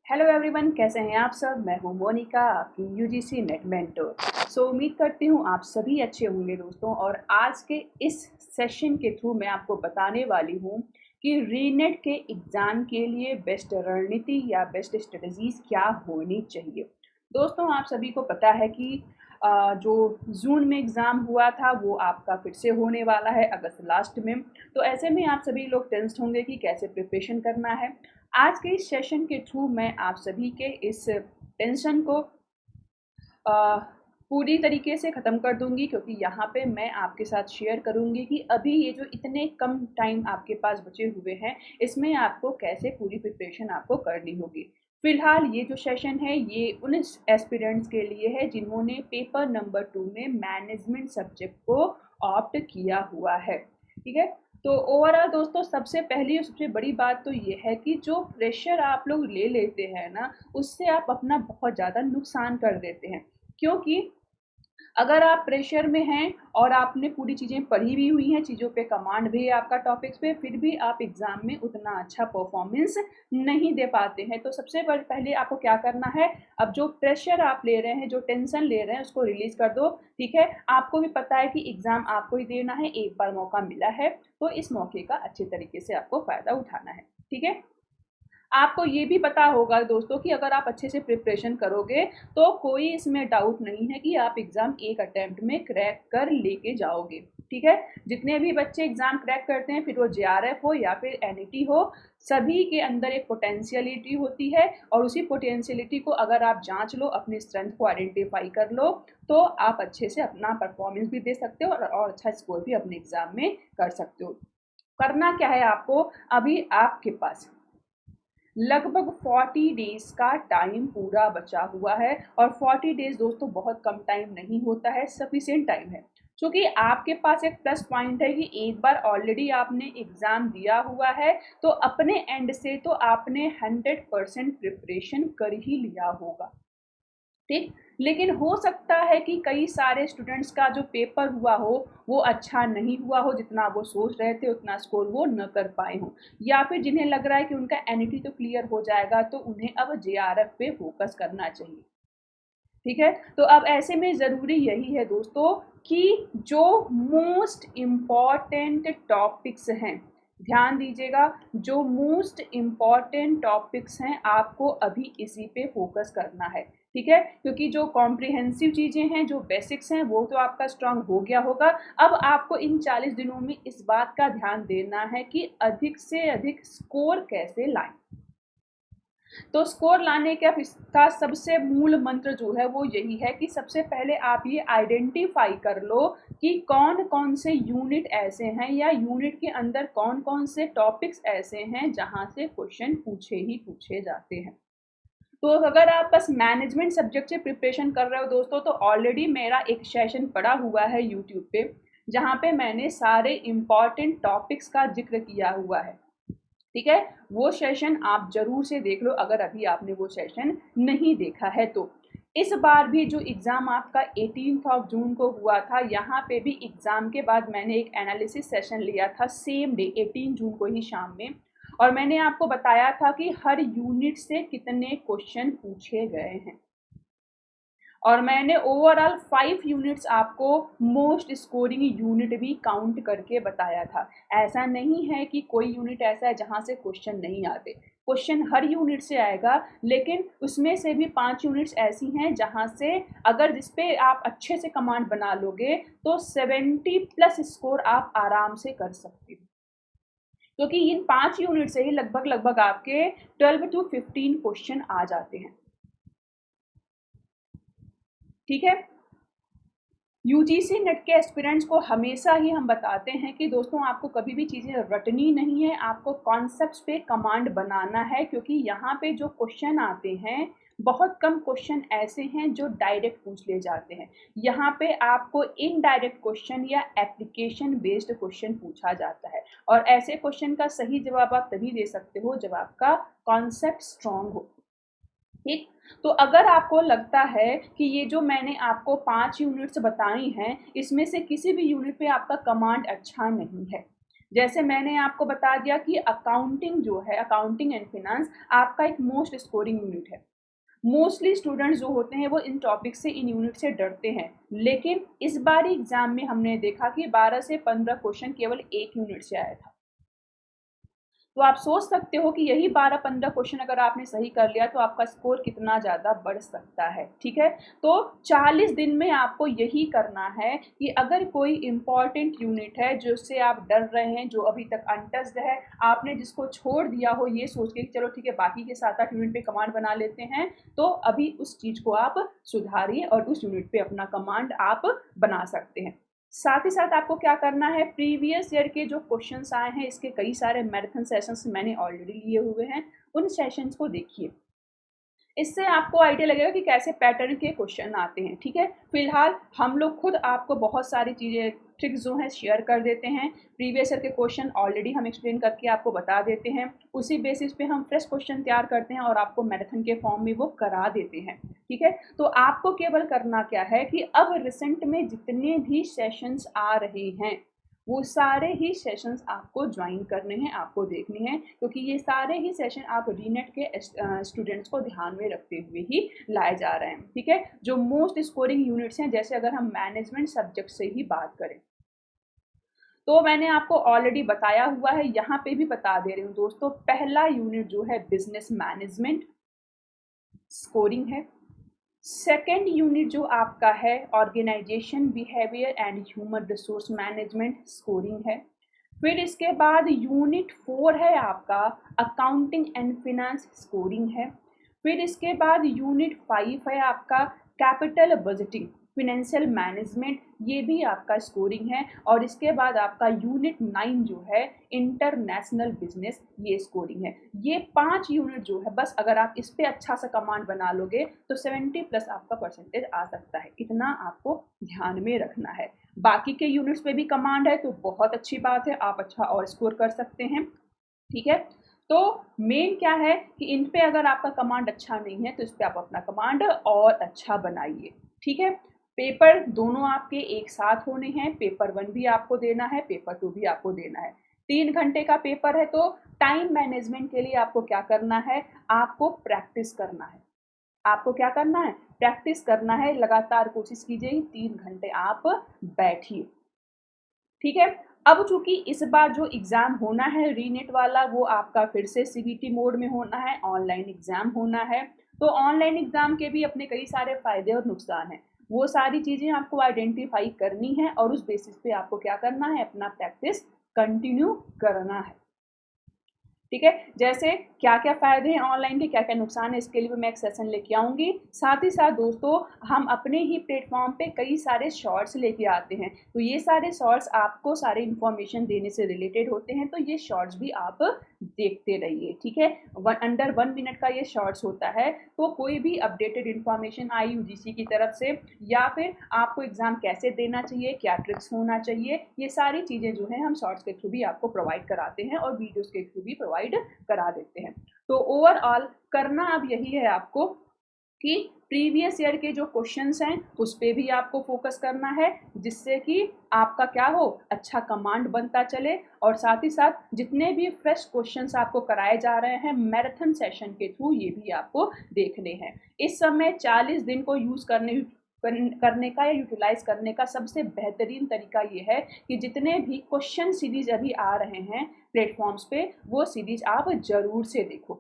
Hello everyone, कैसे हैं आप सब। मैं हूं मोनिका, आपकी यूजीसी नेट मेंटर। उम्मीद करती हूं आप सभी अच्छे होंगे दोस्तों। और आज के इस सेशन के थ्रू मैं आपको बताने वाली हूं कि रीनेट के एग्ज़ाम के लिए बेस्ट रणनीति या बेस्ट स्ट्रेटजीज क्या होनी चाहिए। दोस्तों, आप सभी को पता है कि जो जून में एग्ज़ाम हुआ था वो आपका फिर से होने वाला है अगस्त लास्ट में। तो ऐसे में आप सभी लोग टेंस्ड होंगे कि कैसे प्रिपरेशन करना है। आज के इस सेशन के थ्रू मैं आप सभी के इस टेंशन को पूरी तरीके से ख़त्म कर दूंगी, क्योंकि यहाँ पे मैं आपके साथ शेयर करूंगी कि अभी ये जो इतने कम टाइम आपके पास बचे हुए हैं इसमें आपको कैसे पूरी प्रिपरेशन आपको करनी होगी। फिलहाल ये जो सेशन है ये उन एस्पिरेंट्स के लिए है जिन्होंने पेपर नंबर 2 में मैनेजमेंट सब्जेक्ट को ऑप्ट किया हुआ है। ठीक है, तो ओवरऑल दोस्तों सबसे पहली और सबसे बड़ी बात तो ये है कि जो प्रेशर आप लोग ले लेते हैं ना, उससे आप अपना बहुत ज़्यादा नुकसान कर देते हैं। क्योंकि अगर आप प्रेशर में हैं और आपने पूरी चीज़ें पढ़ी भी हुई हैं, चीज़ों पे कमांड भी है आपका टॉपिक्स पे, फिर भी आप एग्ज़ाम में उतना अच्छा परफॉर्मेंस नहीं दे पाते हैं। तो सबसे पहले आपको क्या करना है, अब जो प्रेशर आप ले रहे हैं, जो टेंशन ले रहे हैं, उसको रिलीज़ कर दो। ठीक है, आपको भी पता है कि एग्ज़ाम आपको ही देना है, एक बार मौका मिला है, तो इस मौके का अच्छे तरीके से आपको फ़ायदा उठाना है। ठीक है, आपको ये भी पता होगा दोस्तों कि अगर आप अच्छे से प्रिपरेशन करोगे तो कोई इसमें डाउट नहीं है कि आप एग्ज़ाम एक अटेम्प्ट में क्रैक कर लेके जाओगे। ठीक है, जितने भी बच्चे एग्ज़ाम क्रैक करते हैं, फिर वो जेआरएफ हो या फिर एनईटी हो, सभी के अंदर एक पोटेंशियलिटी होती है और उसी पोटेंशियलिटी को अगर आप जांच लो, अपनी स्ट्रेंथ को आइडेंटिफाई कर लो, तो आप अच्छे से अपना परफॉर्मेंस भी दे सकते हो और अच्छा स्कोर भी अपने एग्ज़ाम में कर सकते हो। करना क्या है आपको, अभी आपके पास लगभग 40 डेज़ का टाइम पूरा बचा हुआ है। और 40 डेज़ दोस्तों बहुत कम टाइम नहीं होता है, सफिशिएंट टाइम है। क्योंकि आपके पास एक प्लस पॉइंट है कि एक बार ऑलरेडी आपने एग्ज़ाम दिया हुआ है, तो अपने एंड से तो आपने 100% प्रिपरेशन कर ही लिया होगा। ठीक, लेकिन हो सकता है कि कई सारे स्टूडेंट्स का जो पेपर हुआ हो वो अच्छा नहीं हुआ हो, जितना वो सोच रहे थे उतना स्कोर वो न कर पाए हों, या फिर जिन्हें लग रहा है कि उनका एनईटी तो क्लियर हो जाएगा, तो उन्हें अब जेआरएफ पे फोकस करना चाहिए। ठीक है, तो अब ऐसे में ज़रूरी यही है दोस्तों कि जो मोस्ट इम्पॉर्टेंट टॉपिक्स हैं, ध्यान दीजिएगा, जो मोस्ट इम्पॉर्टेंट टॉपिक्स हैं आपको अभी इसी पे फोकस करना है। ठीक है, क्योंकि जो कॉम्प्रिहेंसिव चीज़ें हैं, जो बेसिक्स हैं, वो तो आपका स्ट्रांग हो गया होगा। अब आपको इन 40 दिनों में इस बात का ध्यान देना है कि अधिक से अधिक स्कोर कैसे लाएं। तो स्कोर लाने का सबसे मूल मंत्र जो है वो यही है कि सबसे पहले आप ये आइडेंटिफाई कर लो कि कौन कौन से यूनिट ऐसे हैं या यूनिट के अंदर कौन कौन से टॉपिक्स ऐसे हैं जहां से क्वेश्चन पूछे ही पूछे जाते हैं। तो अगर आप बस मैनेजमेंट सब्जेक्ट से प्रिपरेशन कर रहे हो दोस्तों, तो ऑलरेडी मेरा एक सेशन पड़ा हुआ है यूट्यूब पे, जहाँ पे मैंने सारे इम्पॉर्टेंट टॉपिक्स का जिक्र किया हुआ है। ठीक है, वो सेशन आप ज़रूर से देख लो अगर अभी आपने वो सेशन नहीं देखा है तो। इस बार भी जो एग्ज़ाम आपका 18 जून को हुआ था, यहाँ पे भी एग्ज़ाम के बाद मैंने एक एनालिसिस सेशन लिया था सेम डे 18 जून को ही शाम में। और मैंने आपको बताया था कि हर यूनिट से कितने क्वेश्चन पूछे गए हैं, और मैंने ओवरऑल 5 यूनिट्स आपको मोस्ट स्कोरिंग यूनिट भी काउंट करके बताया था। ऐसा नहीं है कि कोई यूनिट ऐसा है जहाँ से क्वेश्चन नहीं आते, क्वेश्चन हर यूनिट से आएगा, लेकिन उसमें से भी 5 यूनिट्स ऐसी हैं जहाँ से अगर जिस पे आप अच्छे से कमांड बना लोगे तो 70 प्लस स्कोर आप आराम से कर सकते हो। क्योंकि इन 5 यूनिट से ही लगभग लगभग आपके 12 टू 15 क्वेश्चन आ जाते हैं। ठीक है, यूजीसी नेट के एस्पिरेंट्स को हमेशा ही हम बताते हैं कि दोस्तों आपको कभी भी चीज़ें रटनी नहीं है, आपको कॉन्सेप्ट्स पे कमांड बनाना है। क्योंकि यहाँ पे जो क्वेश्चन आते हैं, बहुत कम क्वेश्चन ऐसे हैं जो डायरेक्ट पूछ ले जाते हैं। यहाँ पे आपको इनडायरेक्ट क्वेश्चन या एप्लीकेशन बेस्ड क्वेश्चन पूछा जाता है, और ऐसे क्वेश्चन का सही जवाब आप तभी दे सकते हो जब आपका कॉन्सेप्ट स्ट्रॉन्ग हो। ठीक, तो अगर आपको लगता है कि ये जो मैंने आपको 5 यूनिट्स बताई हैं, इसमें से किसी भी यूनिट पे आपका कमांड अच्छा नहीं है, जैसे मैंने आपको बता दिया कि अकाउंटिंग जो है, अकाउंटिंग एंड फिनेंस आपका एक मोस्ट स्कोरिंग यूनिट है। मोस्टली स्टूडेंट्स जो होते हैं वो इन टॉपिक से, इन यूनिट से डरते हैं, लेकिन इस बार एग्जाम में हमने देखा कि 12 से 15 क्वेश्चन केवल एक यूनिट से आया था। तो आप सोच सकते हो कि यही 12-15 क्वेश्चन अगर आपने सही कर लिया तो आपका स्कोर कितना ज़्यादा बढ़ सकता है, ठीक है। तो 40 दिन में आपको यही करना है कि अगर कोई इम्पॉर्टेंट यूनिट है जिससे आप डर रहे हैं, जो अभी तक अनटच्ड है, आपने जिसको छोड़ दिया हो ये सोच के कि चलो ठीक है बाकी के 7-8 यूनिट पे कमांड बना लेते हैं, तो अभी उस चीज़ को आप सुधारिए और उस यूनिट पे अपना कमांड आप बना सकते हैं। साथ ही साथ आपको क्या करना है, प्रीवियस ईयर के जो क्वेश्चंस आए हैं इसके कई सारे मैराथन सेशंस मैंने ऑलरेडी लिए हुए हैं, उन सेशंस को देखिए। इससे आपको आइडिया लगेगा कि कैसे पैटर्न के क्वेश्चन आते हैं, ठीक है। फिलहाल हम लोग खुद आपको बहुत सारी चीज़ें, ट्रिक्स जो हैं शेयर कर देते हैं। प्रीवियस ईयर के क्वेश्चन ऑलरेडी हम एक्सप्लेन करके आपको बता देते हैं, उसी बेसिस पे हम फ्रेश क्वेश्चन तैयार करते हैं और आपको मैराथन के फॉर्म में वो करा देते हैं, ठीक है। तो आपको केवल करना क्या है कि अब रिसेंट में जितने भी सेशंस आ रहे हैं वो सारे ही सेशंस आपको ज्वाइन करने हैं, आपको देखने हैं, क्योंकि ये सारे ही सेशन आप रीनेट के स्टूडेंट्स को ध्यान में रखते हुए ही लाए जा रहे हैं, ठीक है। जो मोस्ट स्कोरिंग यूनिट्स हैं, जैसे अगर हम मैनेजमेंट सब्जेक्ट से ही बात करें, तो मैंने आपको ऑलरेडी बताया हुआ है, यहाँ पे भी बता दे रही हूँ दोस्तों। पहला यूनिट जो है बिजनेस मैनेजमेंट स्कोरिंग है। सेकेंड यूनिट जो आपका है organisation behaviour and human resource management scoring है। फिर इसके बाद यूनिट 4 है आपका अकाउंटिंग एंड फिनेंस स्कोरिंग है। फिर इसके बाद यूनिट 5 है आपका कैपिटल बजटिंग फिनेंशियल मैनेजमेंट, ये भी आपका स्कोरिंग है। और इसके बाद आपका यूनिट 9 जो है इंटरनेशनल बिजनेस, ये स्कोरिंग है। ये 5 यूनिट जो है, बस अगर आप इस पे अच्छा सा कमांड बना लोगे तो 70+ आपका परसेंटेज आ सकता है, इतना आपको ध्यान में रखना है। बाकी के यूनिट्स पे भी कमांड है तो बहुत अच्छी बात है, आप अच्छा और स्कोर कर सकते हैं, ठीक है। तो मेन क्या है कि इन पे अगर आपका कमांड अच्छा नहीं है तो इस पे आप अपना कमांड और अच्छा बनाइए, ठीक है। पेपर दोनों आपके एक साथ होने हैं, पेपर 1 भी आपको देना है, पेपर 2 भी आपको देना है। 3 घंटे का पेपर है, तो टाइम मैनेजमेंट के लिए आपको क्या करना है, आपको प्रैक्टिस करना है। आपको क्या करना है, प्रैक्टिस करना है, लगातार कोशिश कीजिए, 3 घंटे आप बैठिए, ठीक है। अब चूंकि इस बार जो एग्जाम होना है रीनेट वाला, वो आपका फिर से सीबीटी मोड में होना है, ऑनलाइन एग्जाम होना है। तो ऑनलाइन एग्जाम के भी अपने कई सारे फायदे और नुकसान हैं, वो सारी चीजें आपको आइडेंटिफाई करनी है और उस बेसिस पे आपको क्या करना है, अपना प्रैक्टिस कंटिन्यू करना है, ठीक है। जैसे क्या क्या फ़ायदे हैं ऑनलाइन के, क्या क्या नुकसान है, इसके लिए भी मैं एक सेशन लेके आऊँगी। साथ ही साथ दोस्तों हम अपने ही प्लेटफॉर्म पे कई सारे शॉर्ट्स लेके आते हैं, तो ये सारे शॉर्ट्स आपको सारे इन्फॉर्मेशन देने से रिलेटेड होते हैं, तो ये शॉर्ट्स भी आप देखते रहिए, ठीक है। अंडर 1 मिनट का ये शॉर्ट्स होता है, तो कोई भी अपडेटेड इन्फॉर्मेशन आई यूजीसी की तरफ से, या फिर आपको एग्ज़ाम कैसे देना चाहिए, क्या ट्रिक्स होना चाहिए, ये सारी चीज़ें जो हैं हम शॉर्ट्स के थ्रू भी आपको प्रोवाइड कराते हैं और वीडियोज़ के थ्रू भी प्रोवाइड करा देते हैं। तो ओवरऑल करना अब यही है आपको कि प्रीवियस ईयर के जो क्वेश्चंस हैं उस पे भी आपको फोकस करना है, जिससे कि आपका क्या हो, अच्छा कमांड बनता चले। और साथ ही साथ जितने भी फ्रेश क्वेश्चंस आपको कराए जा रहे हैं मैराथन सेशन के थ्रू, ये भी आपको देखने हैं। इस समय 40 दिन को यूज़ करने का या यूटिलाइज करने का सबसे बेहतरीन तरीका ये है कि जितने भी क्वेश्चन सीरीज अभी आ रहे हैं प्लेटफॉर्म्स पे, वो सीरीज आप जरूर से देखो,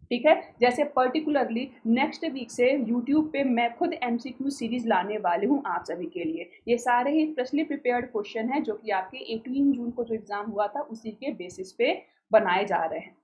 ठीक है। जैसे पर्टिकुलरली नेक्स्ट वीक से यूट्यूब पे मैं खुद एमसीक्यू सीरीज लाने वाली हूँ आप सभी के लिए। ये सारे ही स्पेशली प्रिपेयर्ड क्वेश्चन हैं जो कि आपके 18 जून को जो एग्जाम हुआ था उसी के बेसिस पे बनाए जा रहे हैं।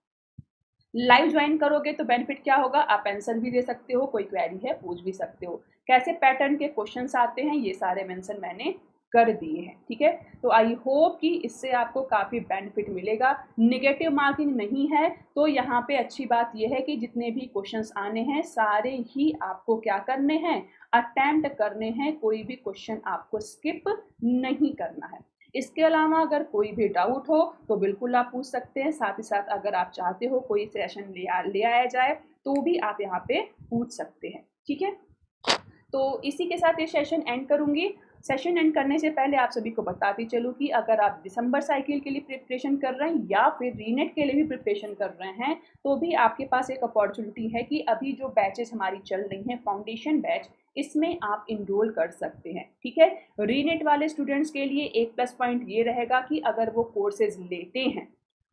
लाइव ज्वाइन करोगे तो बेनिफिट क्या होगा, आप आंसर भी दे सकते हो, कोई क्वेरी है पूछ भी सकते हो, कैसे पैटर्न के क्वेश्चंस आते हैं ये सारे मेंशन मैंने कर दिए हैं, ठीक है। तो आई होप कि इससे आपको काफ़ी बेनिफिट मिलेगा। नेगेटिव मार्किंग नहीं है, तो यहाँ पे अच्छी बात यह है कि जितने भी क्वेश्चंस आने हैं सारे ही आपको क्या करने हैं, अटेम्प्ट करने हैं, कोई भी क्वेश्चन आपको स्किप नहीं करना है। इसके अलावा अगर कोई भी डाउट हो तो बिल्कुल आप पूछ सकते हैं। साथ ही साथ अगर आप चाहते हो कोई सेशन ले आया जाए तो भी आप यहाँ पे पूछ सकते हैं, ठीक है। तो इसी के साथ ये सेशन एंड करूँगी। सेशन एंड करने से पहले आप सभी को बताती चलूँ कि अगर आप दिसंबर साइकिल के लिए प्रिपरेशन कर रहे हैं या फिर रीनेट के लिए भी प्रिपरेशन कर रहे हैं, तो भी आपके पास एक अपॉर्चुनिटी है कि अभी जो बैचेस हमारी चल रही हैं फाउंडेशन बैच, इसमें आप इनरोल कर सकते हैं। ठीक है, रीनेट वाले स्टूडेंट्स के लिए एक प्लस पॉइंट ये रहेगा कि अगर वो कोर्सेज लेते हैं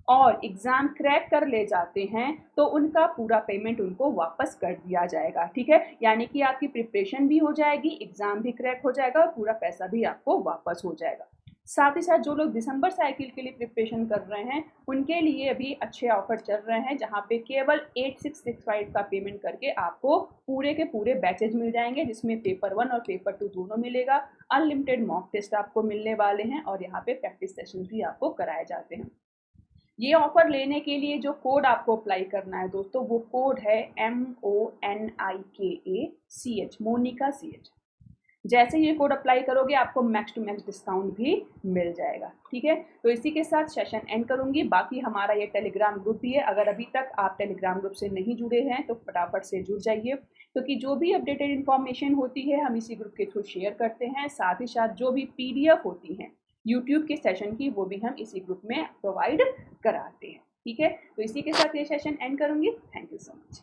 और एग्ज़ाम क्रैक कर ले जाते हैं तो उनका पूरा पेमेंट उनको वापस कर दिया जाएगा। ठीक है, यानी कि आपकी प्रिपरेशन भी हो जाएगी, एग्ज़ाम भी क्रैक हो जाएगा और पूरा पैसा भी आपको वापस हो जाएगा। साथ ही साथ जो लोग दिसंबर साइकिल के लिए प्रिपरेशन कर रहे हैं, उनके लिए अभी अच्छे ऑफर चल रहे हैं, जहाँ पे केवल 8665 का पेमेंट करके आपको पूरे के पूरे बैचेज मिल जाएंगे, जिसमें पेपर 1 और पेपर 2 दोनों मिलेगा। अनलिमिटेड मॉक टेस्ट आपको मिलने वाले हैं और यहाँ पे प्रैक्टिस सेशन भी आपको कराए जाते हैं। ये ऑफर लेने के लिए जो कोड आपको अप्लाई करना है दोस्तों, वो कोड है MONIKACH, मोनिका CH। जैसे ये कोड अप्लाई करोगे आपको मैक्स टू मैक्स डिस्काउंट भी मिल जाएगा। ठीक है, तो इसी के साथ सेशन एंड करूंगी। बाकी हमारा ये टेलीग्राम ग्रुप भी है, अगर अभी तक आप टेलीग्राम ग्रुप से नहीं जुड़े हैं तो फटाफट से जुड़ जाइए, क्योंकि जो भी अपडेटेड इन्फॉर्मेशन होती है हम इसी ग्रुप के थ्रू शेयर करते हैं। साथ ही साथ जो भी PDF होती हैं यूट्यूब के सेशन की, वो भी हम इसी ग्रुप में प्रोवाइड कराते हैं। ठीक है, तो इसी के साथ ये सेशन एंड करूंगी। Thank you so much.